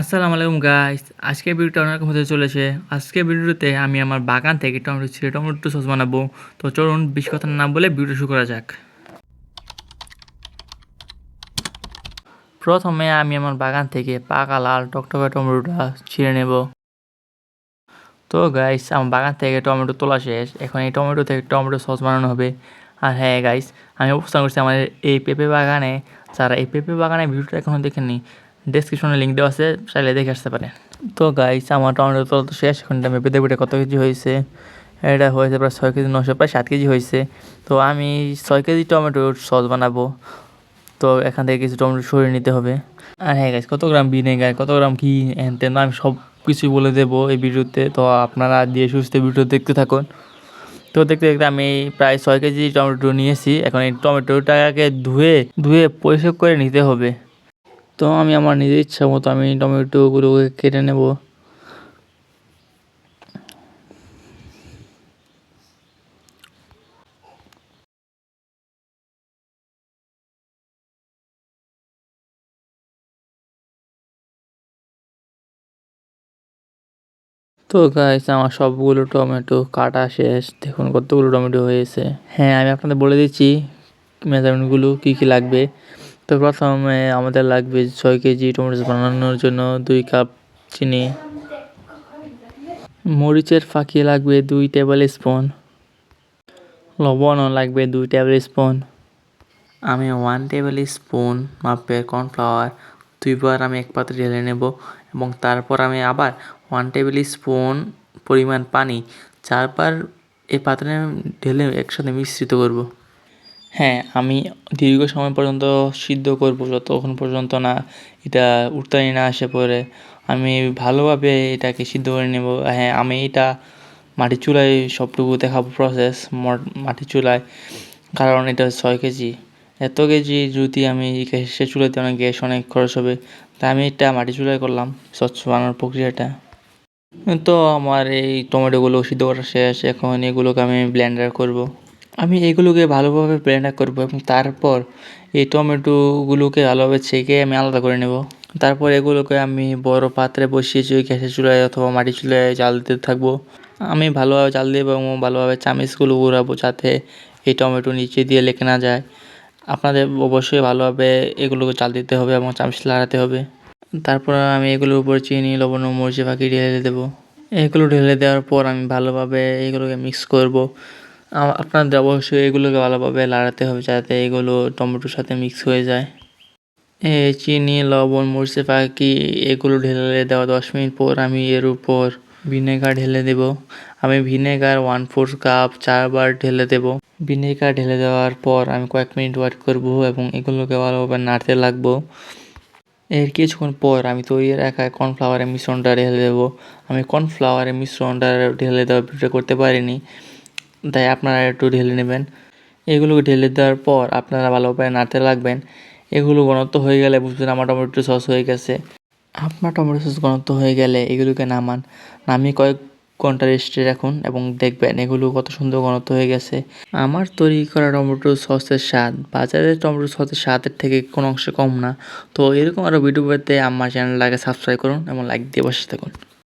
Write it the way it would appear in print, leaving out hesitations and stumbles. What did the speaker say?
আসসালামু আলাইকুম গাইস। আজকের ভিডিওটা অন্যরকম হতে চলেছে। আজকের ভিডিওতে আমি আমার বাগান থেকে টমেটো ছিঁড়ে টমেটো সস বানাবো। তো চলুন বেশি কথা না বলে ভিডিও শুরু করা যাক। প্রথমে আমি আমার বাগান থেকে পাকা লাল টকটকে টমেটোটা ছিঁড়ে নেব। তো গাইস, আমার বাগান থেকে টমেটো তোলা শেষ। এখন এই টমেটো থেকে টমেটো সস বানানো হবে। আর হ্যাঁ গাইস, আমি অবস্থান করছি আমাদের এই পেঁপে বাগানে। যারা এই পেঁপে বাগানে ভিডিওটা এখনও দেখেননি, ডেসক্রিপশনে লিঙ্ক দেওয়া আছে, চাইলে দেখে আসতে পারে। তো গাইস, আমার টমেটো তোলা তো শেষ। এখন আমি পেঁপে কত কেজি হয়েছে, এটা হয়েছে প্রায় 6 কেজি 900, প্রায় 7 কেজি হয়েছে। তো আমি 6 কেজি টমেটোর সস বানাবো। তো এখান থেকে কিছু টমেটো সরিয়ে নিতে হবে। আর হ্যাঁ গাইস, কত গ্রাম ভিনেগার, কত গ্রাম কি হ্যান তেন আমি সব কিছুই বলে দেবো এই ভিডিওতে। তো আপনারা দিয়ে সুস্থ ভিডিও দেখতে থাকুন। তো দেখতে দেখতে আমি প্রায় 6 কেজি টমেটো নিয়েছি। এখন এই টমেটোটাকে ধুয়ে ধুয়ে পরিষ্কার করে নিতে হবে। তো আমি আমার নিজের ইচ্ছা মতো আমি টমেটোগুলোকে কেটে নেব। তো গাইস, আমার সবগুলো টমেটো কাটা শেষ। দেখুন কতগুলো টমেটো হয়েছে। হ্যাঁ, আমি আপনাদের বলে দিচ্ছি মেজারমেন্টগুলো কী কী লাগবে। তো প্রথমে আমাদের লাগবে 6 কেজি টমেটো বানানোর জন্য 2 কাপ চিনি। মরিচের ফাঁকি লাগবে 2 টেবিল স্পুন। লবণও লাগবে 2 টেবিল স্পুন। আমি 1 টেবিল স্পুন মাপের কর্নফ্লাওয়ার 2 বার আমি এক পাত্রে ঢেলে নেব, এবং তারপর আমি আবার 1 টেবিল স্পুন পরিমাণ পানি 4 বার এই পাত্রে ঢেলে একসাথে মিশ্রিত করব। হ্যাঁ, আমি দীর্ঘ সময় পর্যন্ত সিদ্ধ করব, যতক্ষণ পর্যন্ত না এটা উড়তানি না আসে পড়ে। আমি ভালোভাবে এটাকে সিদ্ধ করে নেব। হ্যাঁ, আমি এটা মাটির চুলায় সবটুকু দেখাবো প্রসেস মাটির চুলায়, কারণ এটা 6 কেজি। এত কেজি যদি আমি গ্যাসের চুলাতে অনেক গ্যাস অনেক খরচ হবে, তাই আমি এটা মাটির চুলায় করলাম সস বানানোর প্রক্রিয়াটা। তো আমার এই টমেটোগুলো সিদ্ধ করা শেষ। এখন এগুলোকে আমি ব্লেন্ডার করব। আমি এগুলোকে ভালোভাবে ব্লেন্ডার করব, এবং তারপর এই টমেটোগুলোকে ভালোভাবে ছেঁকে আমি আলাদা করে নেব। তারপর এগুলোকে আমি বড় পাত্রে বসিয়েছি ওই গ্যাসের চুলায় অথবা মাটির চুলায় জাল দিতে থাকবো। আমি ভালোভাবে জাল দেবো এবং ভালোভাবে চামিচগুলো ঘোরাবো, যাতে এই টমেটো নিচে দিয়ে লেগে না যায়। আপনাদের অবশ্যই ভালোভাবে এগুলোকে জাল দিতে হবে এবং চামিচ লাগাতে হবে। তারপর আমি এগুলোর উপর চিনি, লবণ ও মরিচের ফাঁকি ঢেলে দেবো। এগুলো ঢেলে দেওয়ার পর আমি ভালোভাবে এগুলোকে মিক্স করব। আপনাদের অবশ্যই এগুলোকে ভালোভাবে লাড়াতে হবে, যাতে এগুলো টমেটোর সাথে মিক্স হয়ে যায়। চিনি, লবণ, মরিচের ফাঁকি এগুলো ঢেলে দেওয়া 10 মিনিট পর আমি এর উপর ভিনেগার ঢেলে দেব। আমি ভিনেগার 1/4 কাপ 4 বার ঢেলে দেব। ভিনেগার ঢেলে দেওয়ার পর আমি কয়েক মিনিট ওয়েট করব এবং এগুলোকে ভালোভাবে নাড়তে লাগবো। এর কিছুক্ষণ পর আমি তৈরি রাখা কর্নফ্লাওয়ারের মিশ্রণটা ঢেলে দেবো। আমি কর্নফ্লাওয়ারের মিশ্রণটা ঢেলে দেওয়ার ভিডিও করতে পারিনি, তাই আপনারা একটু ঢেলে নেবেন। এগুলোকে ঢেলে দেওয়ার পর আপনারা ভালোভাবে নাড়তে লাগবেন। এগুলো ঘনত্ব হয়ে গেলে বুঝবেন আমার টমেটো সস হয়ে গেছে। আপনার টমেটো সস ঘনত্ব হয়ে গেলে এগুলোকে নামান, নামিয়ে কয়েক ঘন্টা রেস্টে রাখুন এবং দেখবেন এগুলো কত সুন্দর ঘনত্ব হয়ে গেছে। আমার তৈরি করা টমেটো সসের স্বাদ বাজারের টমেটো সসের স্বাদের থেকে কোনো অংশে কম না। তো এরকম আরও ভিডিও পেতে আমার চ্যানেলটাকে সাবস্ক্রাইব করুন এবং লাইক দিয়ে বসে থাকুন।